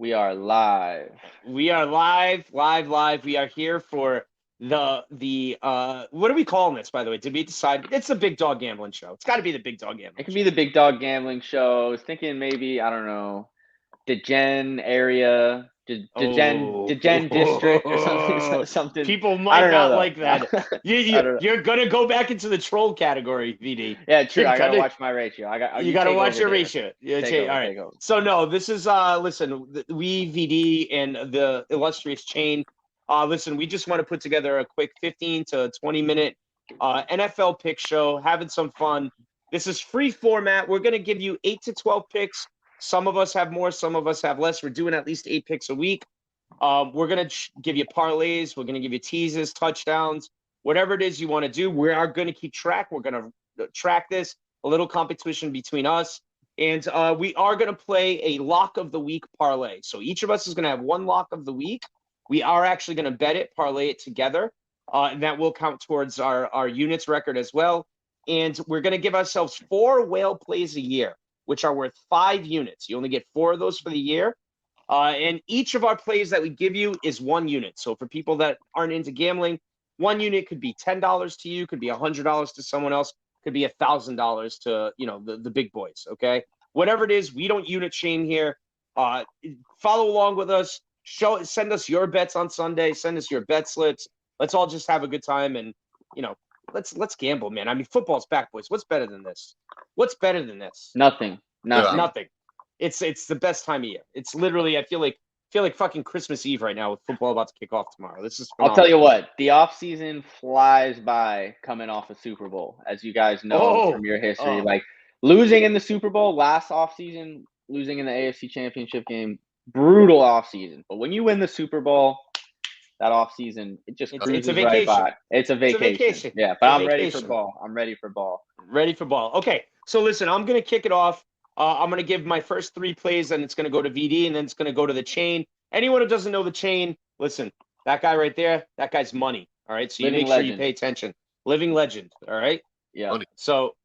We are live. We are live. We are here for the what are we calling this, by the way? To be decided. It's the Big Dog Gambling Show. It's got to be the Big Dog It Gambling could Show. be the Big Dog Gambling Show. I was thinking maybe, I don't know, Degen area, Oh, Degen district or something. Something. people I might don't know not like though. that. You, I you don't know. you're gonna go back into the troll category, VD. Yeah, true. You're I gotta gonna watch my ratio. you You got to take watch over, your David. ratio. Yeah, Take over. all right. Take over. So no, this is listen, we VD and the illustrious chain. Listen, we just want to put together a quick 15 to 20 minute NFL pick show, having some fun. This is free format. We're going to give you 8 to 12 picks. Some of us have more, some of us have less. We're doing at least 8 picks a week. We're going to give you parlays, we're going to give you teases, touchdowns, whatever it is you want to do. We are going to keep track. We're going to track this, a little competition between us. And we are going to play a lock of the week parlay. So each of us is going to have one lock of the week. We are actually going to bet it, parlay it together. And that will count towards our units record as well. And we're going to give ourselves 4 whale plays a year, which are worth 5 units. You only get 4 of those for the year. And each of our plays that we give you is 1 unit. So for people that aren't into gambling, 1 unit could be $10 to you, could be $100 to someone else, could be $1,000 to the big boys. Okay, whatever it is, we don't unit shame here. Follow along with us. Send us your bets on Sunday. Send us your bet slips. Let's all just have a good time and you know let's gamble, man. I mean, football's back, boys. What's better than this? What's better than this? Nothing. Nothing. Nothing. It's the best time of year. It's literally I feel like fucking Christmas Eve right now with football about to kick off tomorrow. This is I'll tell you phenomenal. what, the off season flies by coming off a Super Bowl, as you guys know from Oh, your history. oh, Like losing in the Super Bowl last off season, losing in the AFC Championship game, brutal off season. But when you win the Super Bowl, that off season, it just it's a cruises right vacation. by. It's a It's a vacation. vacation. Yeah, but It's a I'm ready for vacation. ball. I'm ready for ball. Ready for ball. Okay, so listen, I'm gonna kick it off. I'm gonna give my first 3 plays, and it's gonna go to VD, and then it's gonna go to the chain. Anyone who doesn't know the chain, listen, that guy right there, that guy's money. All right, so you Living make sure you legend. pay attention. Living legend. All right. Yeah. So,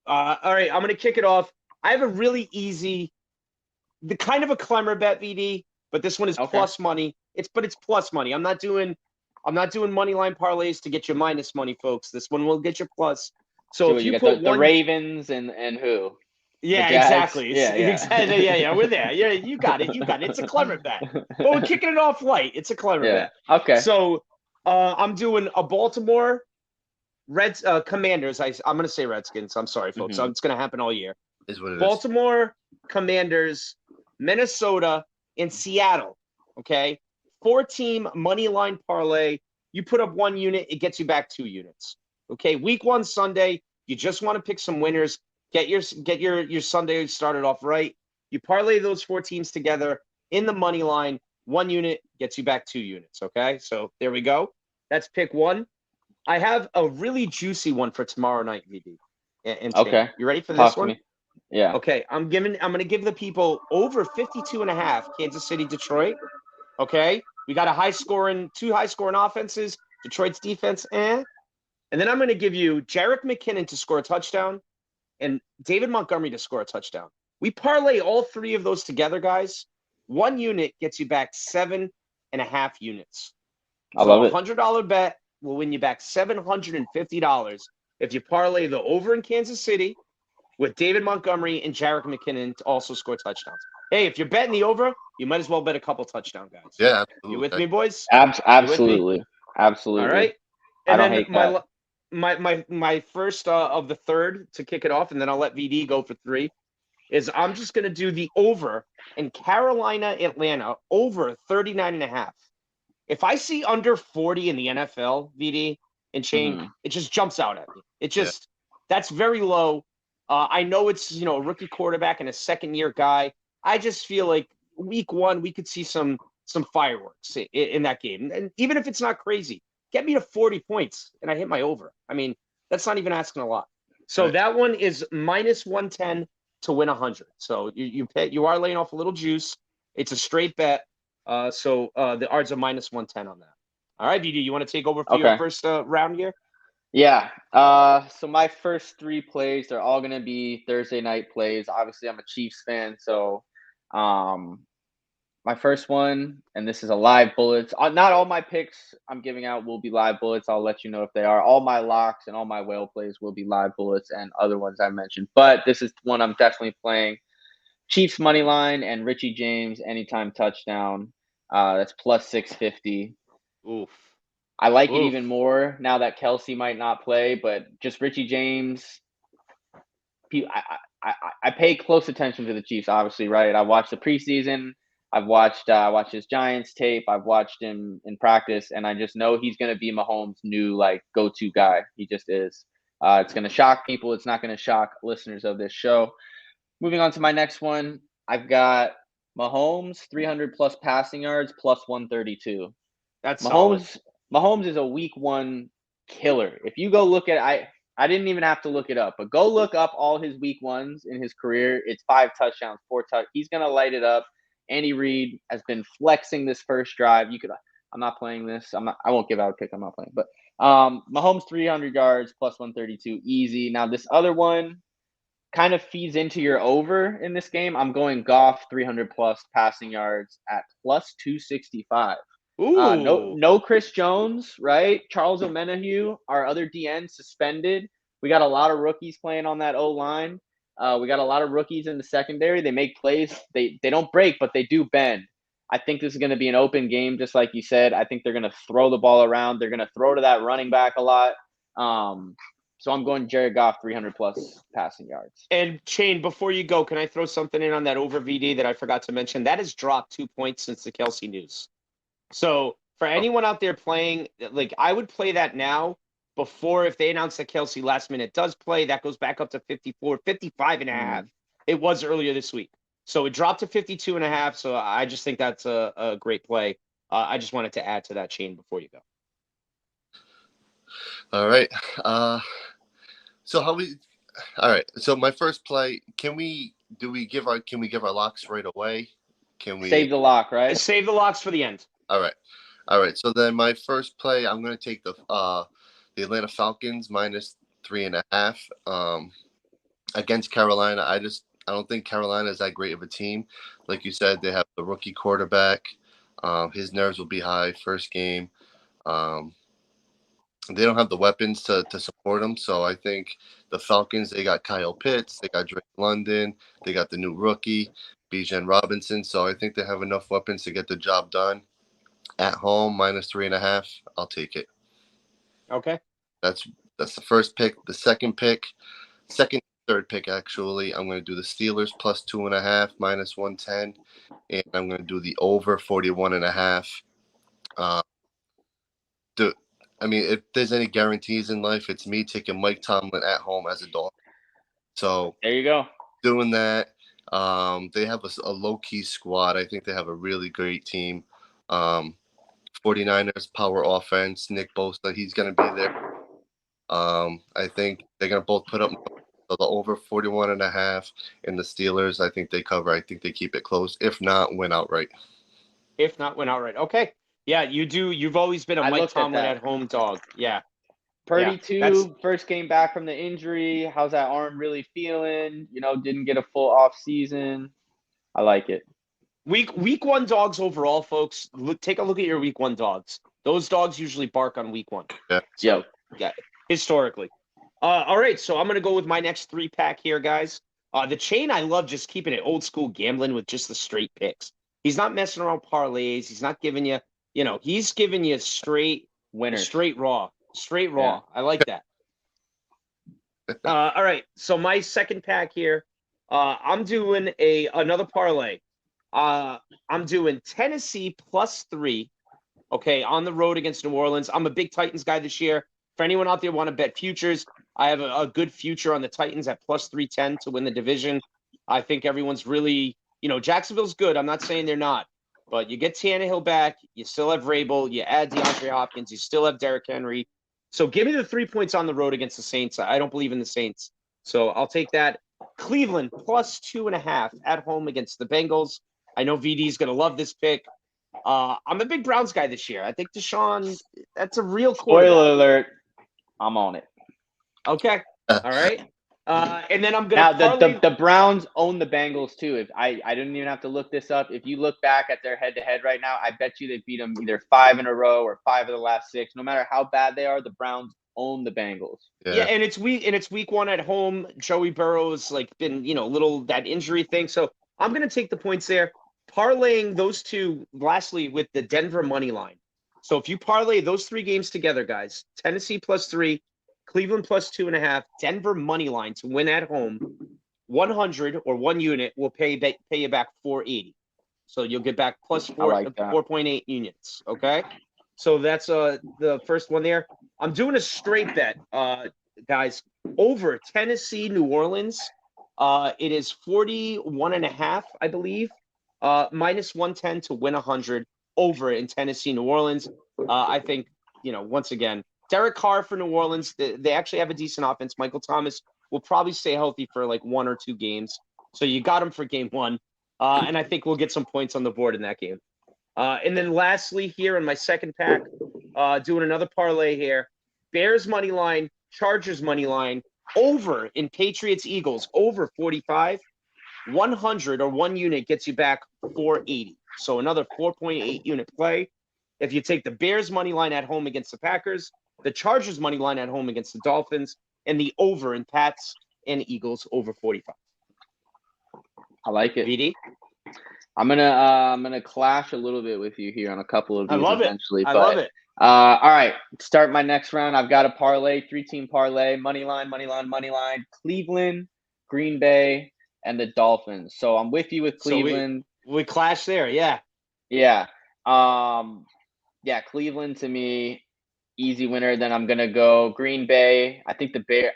all right, I'm gonna kick it off. I have a really easy, the kind of a clemmer bet, VD, but this one is Okay. plus money. It's plus money. I'm not doing money line parlays to get you minus money, folks. This one will get you plus. So So if you you got put the one, Ravens and who? The yeah, Jags. exactly. It's Yeah, exactly, yeah. yeah, we're there. Yeah, you got it. You got it. It's a clever bet. But we're kicking it off light. It's a clever Yeah. bet. Okay. So I'm doing a Baltimore Reds Commanders. I'm gonna say Redskins. I'm sorry, folks. Hmm. It's gonna happen all year. Is what it is. Baltimore Commanders, Minnesota, and Seattle. Okay. 4-team money line parlay. You put up 1 unit, it gets you back 2 units. Okay. Week 1 Sunday. You just want to pick some winners. Get your Sunday started off right. You parlay those 4 teams together in the money line. 1 unit gets you back 2 units. Okay. So there we go. That's pick 1. I have a really juicy one for tomorrow night, VD. And Okay. you ready for this Talk to one? me. Yeah. Okay, I'm going to give the people over 52 and a half Kansas City, Detroit. Okay, we got 2 high scoring offenses. Detroit's defense, eh. And then I'm going to give you Jerick McKinnon to score a touchdown and David Montgomery to score a touchdown. We parlay all 3 of those together, guys. 1 unit gets you back 7.5 units. I So love a it. $100 bet will win you back $750 if you parlay the over in Kansas City with David Montgomery and Jerick McKinnon to also score touchdowns. Hey, if you're betting the over, you might as well bet a couple touchdown guys. Yeah, You absolutely. with me, boys? You with me? Absolutely. All Absolutely. right. I And don't then hate that. my first of the third to kick it off, and then I'll let VD go for 3. Is I'm just going to do the over in Carolina, Atlanta, over 39.5. If I see under 40 in the NFL, VD and chain, Hmm. it just jumps out at me. That's very low. I know it's a rookie quarterback and a 2nd-year guy. I just feel like week 1 we could see some fireworks in that game, and even if it's not crazy, get me to 40 points and I hit my over. I mean, that's not even asking a lot. So Right. that one is minus 110 to win 100. So you are laying off a little juice. It's a straight bet. So the odds are minus 110 on that. All right, VD, you want to take over for your Okay. first round here? Yeah. So my first 3 plays, they're all gonna be Thursday night plays. Obviously, I'm a Chiefs fan, so my my first one, and this is a live bullets. Not all my picks I'm giving out will be live bullets. I'll let you know if they are. All my locks and all my whale plays will be live bullets and other ones I mentioned. But this is one I'm definitely playing. Chiefs money line and Richie James anytime touchdown. That's plus 650. Oof. I like it Oof. even more now that Kelsey might not play, but just Richie James. I pay close attention to the Chiefs, obviously, right? I watched the preseason. I've watched his Giants tape. I've watched him in practice, and I just know he's going to be Mahomes' new like go-to guy. He just is. It's going to shock people. It's not going to shock listeners of this show. Moving on to my next one, I've got Mahomes 300 plus passing yards plus 132. That's solid. Mahomes is a week one killer. If you go look at I didn't even have to look it up, but go look up all his week ones in his career. It's 5 touchdowns, 4 touch. He's gonna light it up. Andy Reid has been flexing this first drive. I'm not playing this. I won't give out a pick. I'm not playing. But Mahomes 300 yards plus 132, easy. Now this other one kind of feeds into your over in this game. I'm going Goff 300 plus passing yards at plus 265. No Chris Jones, right? Charles Omenihu, our other DN, suspended. We got a lot of rookies playing on that O-line. We got a lot of rookies in the secondary. They make plays. They don't break, but they do bend. I think this is going to be an open game, just like you said. I think they're going to throw the ball around. They're going to throw to that running back a lot. So I'm going Jared Goff 300 plus passing yards. And Shane, before you go, can I throw something in on that over VD that I forgot to mention? That has dropped 2 points since the Kelsey news. So for anyone out there playing, like I would play that now before if they announce that Kelsey last minute does play, that goes back up to 54, 55 and a half. It was earlier this week. So it dropped to 52 and a half. So I just think that's a great play. I just wanted to add to that, Shane, before you go. All right. All right. So my first play, can we give our locks right away? Can we save the lock, right? Save the locks for the end. All right. So then my first play, I'm going to take the Atlanta Falcons minus 3.5 against Carolina. I don't think Carolina is that great of a team. Like you said, they have the rookie quarterback. His nerves will be high first game. They don't have the weapons to support him. So I think the Falcons, they got Kyle Pitts, they got Drake London, they got the new rookie, Bijan Robinson. So I think they have enough weapons to get the job done. At home, minus 3.5. I'll take it. Okay. That's the first pick. The third pick, actually, I'm going to do the Steelers plus 2.5, minus 110. And I'm going to do the over 41.5. If there's any guarantees in life, it's me taking Mike Tomlin at home as a dog. So there you go. Doing that. They have a low-key squad. I think they have a really great team. 49ers power offense. Nick Bosa, he's going to be there. I think they're going to both put up the over 41.5, and the Steelers, I think they cover. I think they keep it close. If not, win outright. Okay. Yeah, you do. You've always been a Mike Tomlin at home dog. Yeah. Purdy too. First game back from the injury. How's that arm really feeling? Didn't get a full off season. I like it. Week one dogs overall, folks. Take a look at your week one dogs. Those dogs usually bark on week one. Yeah. So, yeah. Historically. All right. So I'm gonna go with my next 3-pack here, guys. The chain, I love just keeping it old school gambling with just the straight picks. He's not messing around parlays. He's not giving you, he's giving you straight winner, straight raw. Yeah. I like that. All right. So my second pack here, I'm doing another parlay. I'm doing Tennessee plus 3. Okay, on the road against New Orleans. I'm a big Titans guy this year. For anyone out there want to bet futures, I have a good future on the Titans at plus 310 to win the division. I think everyone's really, Jacksonville's good. I'm not saying they're not. But you get Tannehill back. You still have Vrabel. You add DeAndre Hopkins. You still have Derrick Henry. So give me the 3 points on the road against the Saints. I don't believe in the Saints. So I'll take that. Cleveland plus 2.5 at home against the Bengals. I know VD's going to love this pick. I'm a big Browns guy this year. I think Deshaun, that's a real quarterback. Spoiler alert. I'm on it. Okay. All right. And then I'm Now gonna parlay. the Browns own the Bengals too. If I didn't even have to look this up. If you look back at their head-to-head right now, I bet you they beat them either 5 in a row or 5 of the last 6. No matter how bad they are, the Browns own the Bengals. Yeah, and it's week 1 at home. Joey Burrow's like been, little that injury thing. So I'm gonna take the points there. Parlaying those two lastly with the Denver money line. So if you parlay those 3 games together, guys, Tennessee +3, Cleveland +2.5, Denver money line to win at home, 100 or 1 unit will pay you back 480. So you'll get back plus I like that. 4.8 units. Okay. So that's the first one there. I'm doing a straight bet, guys, over Tennessee, New Orleans. It is 41.5, I believe. Minus 110 to win 100 over in Tennessee, New Orleans. I think, once again, Derek Carr for New Orleans. They actually have a decent offense. Michael Thomas will probably stay healthy for like 1 or 2 games. So you got him for game 1. And I think we'll get some points on the board in that game. And then lastly, here in my second pack, doing another parlay here. Bears money line, Chargers money line, over in Patriots Eagles, over 45. 100 or 1 unit gets you back 480. So another 4.8 unit play. If you take the Bears money line at home against the Packers, the Chargers money line at home against the Dolphins, and the over in Pats and Eagles over 45. I like it. VD? I'm gonna clash a little bit with you here on a couple of these eventually. I love it. All right, start my next round. I've got a parlay, 3-team parlay, money line, Cleveland, Green Bay, and the Dolphins. So I'm with you with Cleveland. So we clash there, yeah. Yeah. Cleveland to me, easy winner. Then I'm gonna go Green Bay. I think the Bear.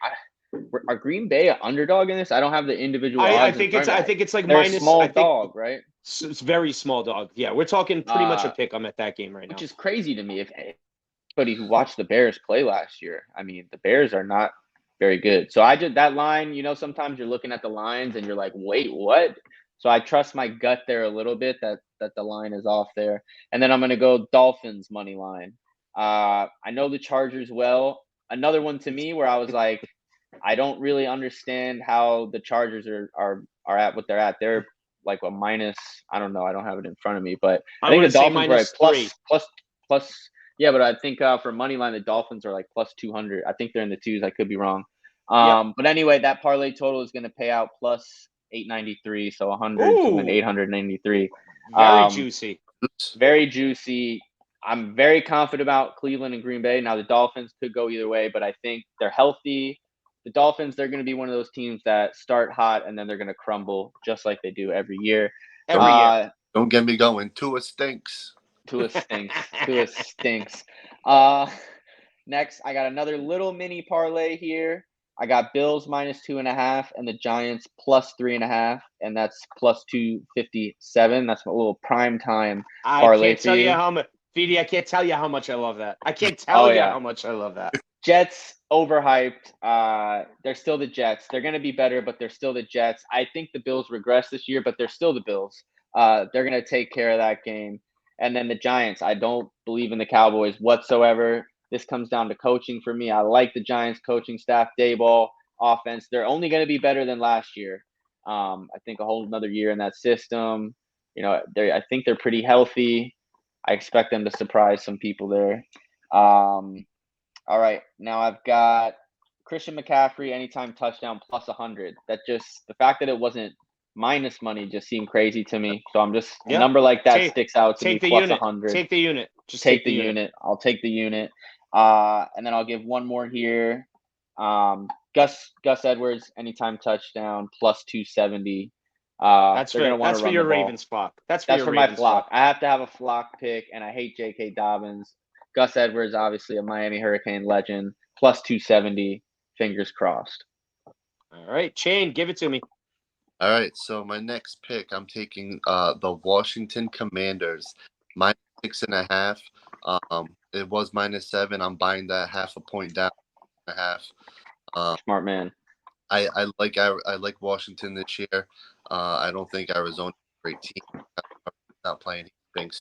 Are Green Bay an underdog in this? I don't have the individual odds. I think it's like they're minus. A small dog, right? It's very small dog. Yeah, we're talking pretty much a pick. I'm at that game right now, which is crazy to me. If anybody who watched the Bears play last year, I mean, the Bears are not very good. So I just that line. Sometimes you're looking at the lines and you're like, wait, what? So I trust my gut there a little bit that the line is off there. And then I'm gonna go Dolphins money line. I know the Chargers well. Another one to me where I was like, I don't really understand how the Chargers are at what they're at. They're like a minus. I don't know. I don't have it in front of me, but I think the Dolphins are like plus. Yeah, but I think for money line, the Dolphins are like plus 200. I think they're in the 2s. I could be wrong. But anyway, that parlay total is going to pay out plus 893, so 100 to win 893. Very juicy. Very juicy. I'm very confident about Cleveland and Green Bay. Now the Dolphins could go either way, but I think they're healthy. The Dolphins, they're going to be one of those teams that start hot and then they're going to crumble just like they do every year. Every year. Don't get me going. Tua stinks. Tua stinks. Next, I got another little mini parlay here. I got Bills minus 2.5 and the Giants plus 3.5, and that's plus 257. That's a little prime time parlay. I can't tell you how much, Feedy. I can't tell you how much I love that. I can't tell you how much I love that. Jets overhyped. They're still the Jets. They're going to be better, but they're still the Jets. I think the Bills regress this year, but they're still the Bills. They're going to take care of that game. And then the Giants. I don't believe in the Cowboys whatsoever. This comes down to coaching for me. I like the Giants coaching staff, Daboll, offense. They're only going to be better than last year. I think a whole another year in that system. I think they're pretty healthy. I expect them to surprise some people there. All right, now I've got Christian McCaffrey anytime touchdown plus 100. That just the fact that it wasn't minus money just seemed crazy to me. So I'm just a number like that sticks out to me. Plus 100. Take the unit. Just take the unit. I'll take the unit. And then I'll give one more here. Gus Edwards anytime touchdown plus 270. That's for your Ravens flock. That's for my flock. I have to have a flock pick, and I hate J.K. Dobbins. Gus Edwards, obviously a Miami Hurricane legend, plus 270. Fingers crossed. All right, Chain, give it to me. All right, so my next pick, I'm taking the Washington Commanders, minus 6.5. It was minus 7. I'm buying that half a point down, 1.5. Smart man. I like Washington this year. I don't think Arizona's a great team. Not playing things.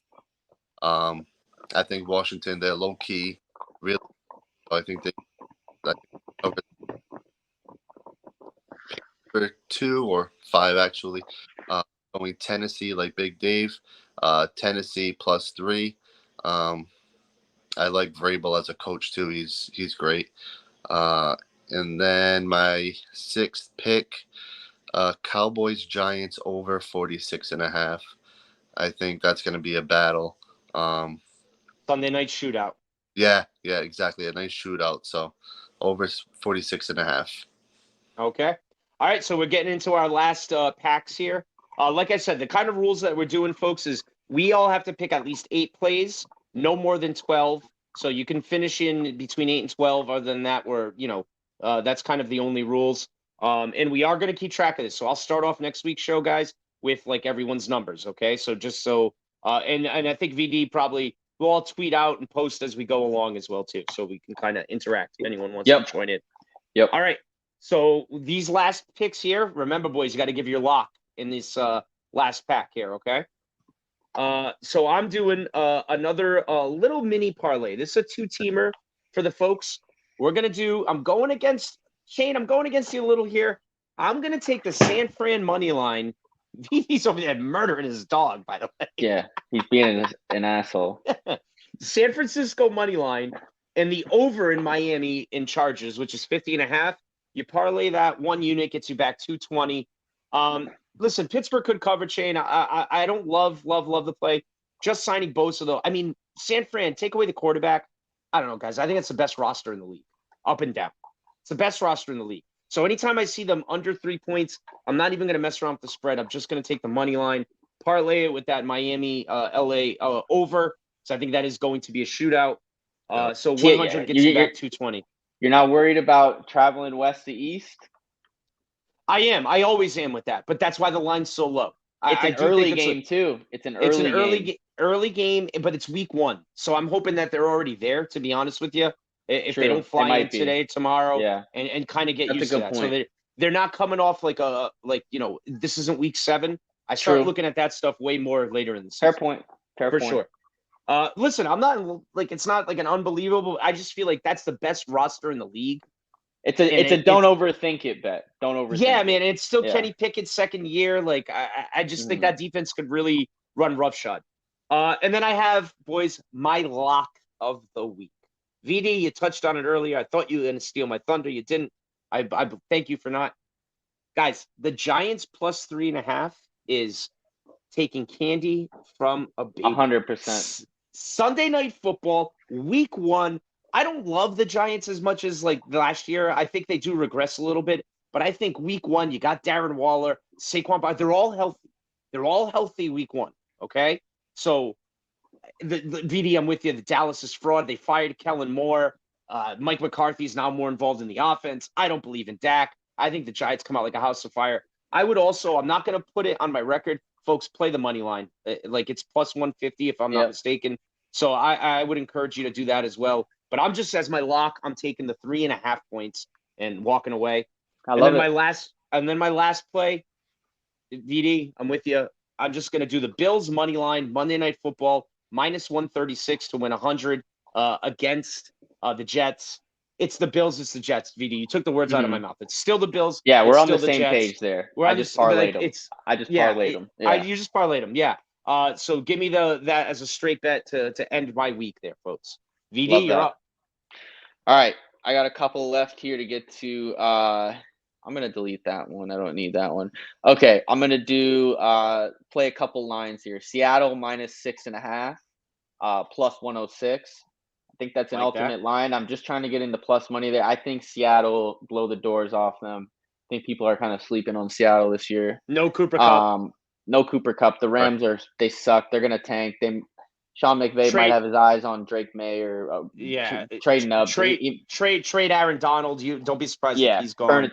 I think Washington, they're low key, really. I think they. for 2 or 5 actually. Going Tennessee like Big Dave. Tennessee +3. I like Vrabel as a coach too. He's great. And then my 6th pick, Cowboys Giants over 46.5. I think that's going to be a battle. Sunday night shootout. Yeah, exactly. A nice shootout. So over 46.5. Okay. All right. So we're getting into our last packs here. Like I said, the kind of rules that we're doing, folks, is we all have to pick at least 8 plays, no more than 12. So you can finish in between 8 and 12. Other than that, that's kind of the only rules. And we are going to keep track of this. So I'll start off next week's show, guys, with like everyone's numbers. Okay. So just so, and I think VD probably will all tweet out and post as we go along as well, too. So we can kind of interact if anyone wants to join in. Yep. All right. So these last picks here, remember, boys, you got to give your lock in this last pack here, okay? So I'm doing another little mini parlay. This is a 2-teamer for the folks. I'm going against Shane. I'm going against you a little here. I'm going to take the San Fran money line. He's over there murdering his dog, by the way. Yeah, he's being an asshole. San Francisco money line and the over in Miami in Chargers, which is 50.5. You parlay that, 1 unit gets you back 220. Listen, Pittsburgh could cover, Shane. I don't love the play. Just signing Bosa, though. I mean, San Fran, take away the quarterback. I don't know, guys. I think it's the best roster in the league, up and down. It's the best roster in the league. So anytime I see them under 3 points, I'm not even going to mess around with the spread. I'm just going to take the money line, parlay it with that Miami, LA over. So I think that is going to be a shootout. So 100 gets you back 220. You're not worried about traveling west to east? I am. I always am with that. But that's why the line's so low. It's an early game, too. It's an early game, but it's week 1. So I'm hoping that they're already there, to be honest with you. If they don't fly in today, tomorrow, and kind of get used to that. So they're not coming off this isn't week 7. I start looking at that stuff way more later in the season. Fair point. For sure. Listen, I'm not it's not like an unbelievable. I just feel like that's the best roster in the league. It's a don't overthink it bet. Don't overthink. Yeah, man. It's still Kenny Pickett's second year. Like I just think that defense could really run roughshod. And then I have, boys, my lock of the week. VD, you touched on it earlier. I thought you were going to steal my thunder. You didn't. I thank you for not. Guys, the Giants plus 3.5 is taking candy from a baby. 100%. Sunday Night Football, week 1. I don't love the Giants as much as like last year. I think they do regress a little bit. But I think week 1, you got Darren Waller, Saquon Barkley. They're all healthy. They're all healthy week 1, okay? So, the VD, I'm with you. The Dallas is fraud. They fired Kellen Moore. Mike McCarthy's now more involved in the offense. I don't believe in Dak. I think the Giants come out like a house of fire. I would also, I'm not going to put it on my record. Folks, play the money line. Like it's plus 150 if I'm not mistaken. So I would encourage you to do that as well. But I'm just, as my lock, I'm taking the 3.5 points and walking away. I love it. And then my last play, VD, I'm with you. I'm just going to do the Bills money line, Monday Night Football, minus 136 to win 100 against the Jets. It's the Bills, it's the Jets, VD. You took the words out of my mouth. It's still the Bills. Yeah, we're on the same page there. I just parlayed them. I just parlayed them. Yeah. You just parlayed them, yeah. So give me that as a straight bet to end my week there, folks. VD, you're up. All right. I got a couple left here to get to. I'm going to delete that one. I don't need that one. Okay. I'm going to do play a couple lines here. Seattle minus 6.5, plus 106. I think that's an ultimate line. I'm just trying to get into plus money there. I think Seattle blow the doors off them. I think people are kind of sleeping on Seattle this year. No Cooper Kupp. No Cooper Kupp. The Rams they suck. They're going to tank. Sean McVay might have his eyes on Drake May or trading up. Trade Aaron Donald. You don't be surprised if he's gone. Burn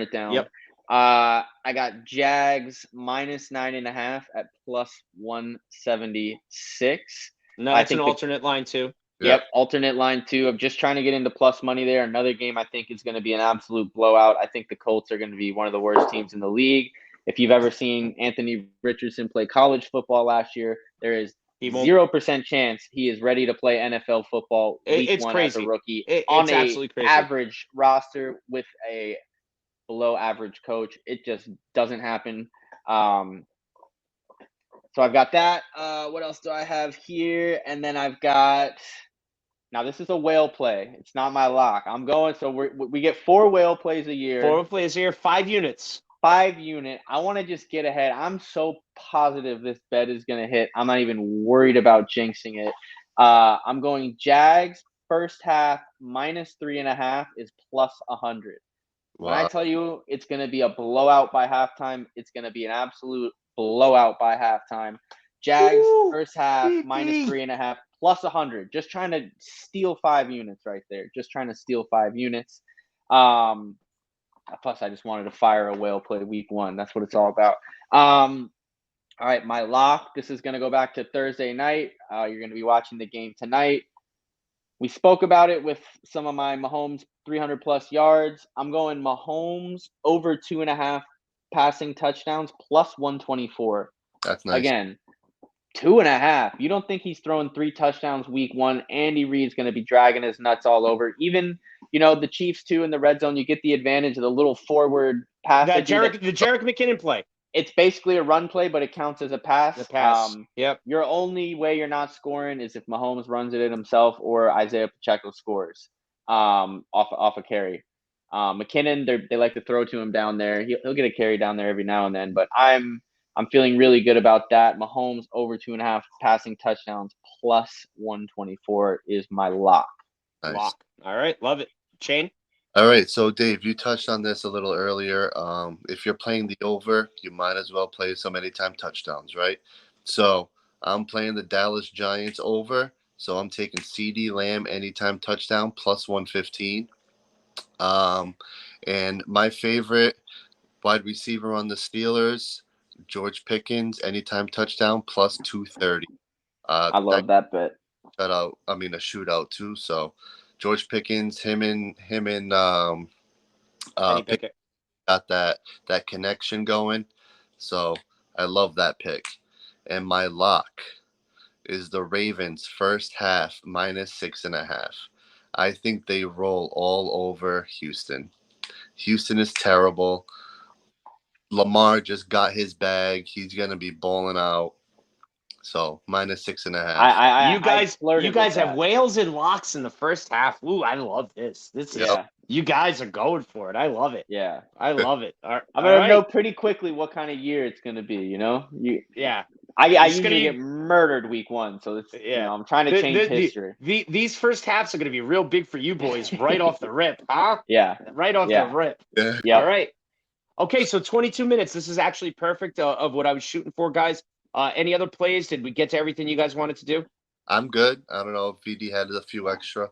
it down. Yep. I got Jags minus 9.5 at plus 176. No, that's an alternate line too. Yep, alternate line too. I'm just trying to get into plus money there. Another game I think is going to be an absolute blowout. I think the Colts are going to be one of the worst teams in the league. If you've ever seen Anthony Richardson play college football last year, there is 0% chance he is ready to play NFL football week 1 as a rookie on it's an average roster with a below average coach. It just doesn't happen. So I've got that. What else do I have here? And then I've got. Now this is a whale play. It's not my lock. I'm going. So we get 4 whale plays a year. 4 plays here, 5 units. 5 unit. I want to just get ahead. I'm so positive this bet is going to hit. I'm not even worried about jinxing it. I'm going Jags first half -3.5 is plus 100. When I Wow. tell you it's going to be a blowout by halftime, it's going to be an absolute blowout by halftime. Jags Woo! first half Beep, beep. -3.5 plus 100. Just trying to steal 5 units right there. Just trying to steal 5 units. Plus, I just wanted to fire a whale play week 1. That's what it's all about. All right, my lock. This is going to go back to Thursday night. You're going to be watching the game tonight. We spoke about it with some of my Mahomes 300 plus yards. I'm going Mahomes over 2.5 passing touchdowns plus 124. That's nice. Again, 2.5. You don't think he's throwing 3 touchdowns week 1? Andy Reid's going to be dragging his nuts all over. Even, the Chiefs too in the red zone, you get the advantage of the little forward pass. The Jerick McKinnon play. It's basically a run play, but it counts as a pass. The pass. Yep. Your only way you're not scoring is if Mahomes runs it in himself or Isaiah Pacheco scores off a carry. McKinnon, they like to throw to him down there. He'll get a carry down there every now and then, but I'm feeling really good about that. Mahomes over 2.5 passing touchdowns plus 124 is my lock. Nice. Lock. All right, love it. Shane? All right, so Dave, you touched on this a little earlier. If you're playing the over, you might as well play some anytime touchdowns, right? So I'm playing the Dallas Giants over, so I'm taking CeeDee Lamb anytime touchdown plus 115. And my favorite wide receiver on the Steelers, George Pickens, anytime touchdown plus 230. I love that bet. A shootout too. So George Pickens, him and Kenny Pickett. got that connection going. So I love that pick. And my lock is the Ravens first half -6.5. I think they roll all over Houston. Houston is terrible. Lamar just got his bag. He's gonna be balling out. So -6.5. You guys have whales and locks in the first half. Ooh, I love this. You guys are going for it. I love it. Yeah. I love it. I'm gonna know pretty quickly what kind of year it's gonna be. Yeah. I usually get murdered week 1, so it's I'm trying to change history. These first halves are going to be real big for you boys right off the rip, huh? Yeah. Right off the rip. Yeah. Yep. All right. Okay, so 22 minutes. This is actually perfect of what I was shooting for, guys. Any other plays? Did we get to everything you guys wanted to do? I'm good. I don't know if VD had a few extra.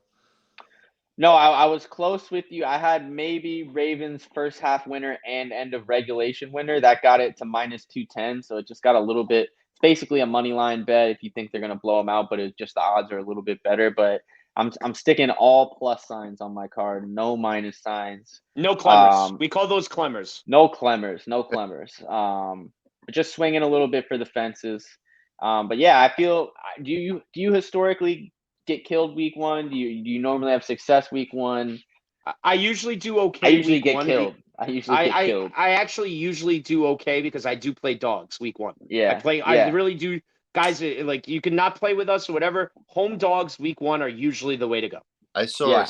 No, I was close with you. I had maybe Ravens first half winner and end of regulation winner. That got it to -210, so it just got a little bit. It's basically a money line bet if you think they're going to blow them out, but it's just the odds are a little bit better. But I'm sticking all plus signs on my card, no minus signs. No Clemmers. We call those Clemmers. No Clemmers. Just swinging a little bit for the fences. But yeah, I feel. Do you historically get killed week 1? Do you normally have success week 1? I usually do okay. I usually get killed. I actually usually do okay because I do play dogs week 1. Yeah. I really do. Guys, like you can not play with us or whatever. Home dogs week 1 are usually the way to go. I saw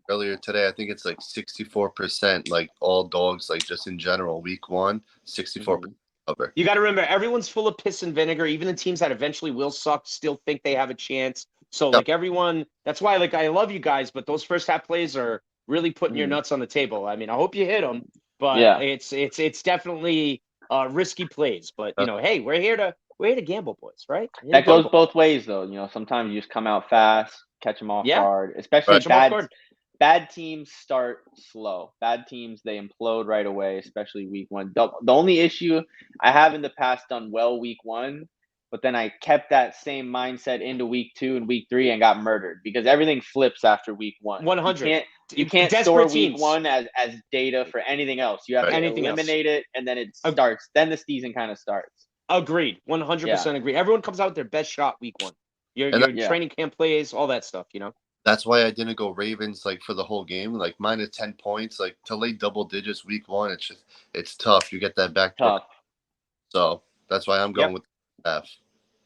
earlier today. I think it's like 64%, like all dogs, like just in general, week 1, 64% cover. You got to remember, everyone's full of piss and vinegar. Even the teams that eventually will suck still think they have a chance. So like everyone, that's why I love you guys, but those first half plays are really putting your nuts on the table. I mean, I hope you hit them, but it's definitely risky plays. But hey, we're here to gamble, boys, right? That goes both ways, though. Sometimes you just come out fast, catch them off guard, especially bad teams start slow. Bad teams, they implode right away, especially week 1. The only issue I have in the past done well week 1. But then I kept that same mindset into week 2 and week 3 and got murdered because everything flips after week 1. 100. You can't store week 1 as data for anything else. You have to eliminate it, and then it starts. Then the season kind of starts. Agreed. 100% agree. Everyone comes out with their best shot week 1. Your training camp plays, all that stuff, That's why I didn't go Ravens like for the whole game. Like minus 10 points, like to lay double digits week 1. It's tough. You get that backdoor. Tough. So that's why I'm going with half.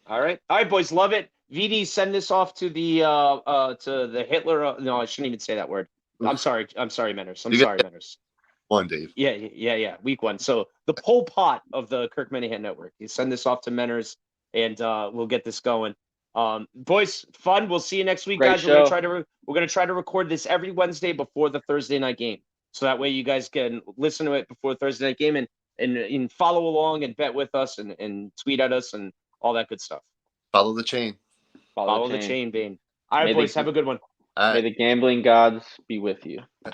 All right, boys, love it. VD, send this off to the Hitler. No, I shouldn't even say that word. I'm sorry, Menners. You get Menners. one, Dave. Yeah. Week 1. So the Pol Pot of the Kirk Minahan Network. You send this off to Menners, and we'll get this going. Boys, fun. We'll see you next week, Great guys. show. We're gonna try to record this every Wednesday before the Thursday night game, so that way you guys can listen to it before the Thursday night game and follow along and bet with us and tweet at us and all that good stuff. Follow the chain. Follow the chain, Bane. All right, May boys, the- have a good one. All right. May the gambling gods be with you. Yeah.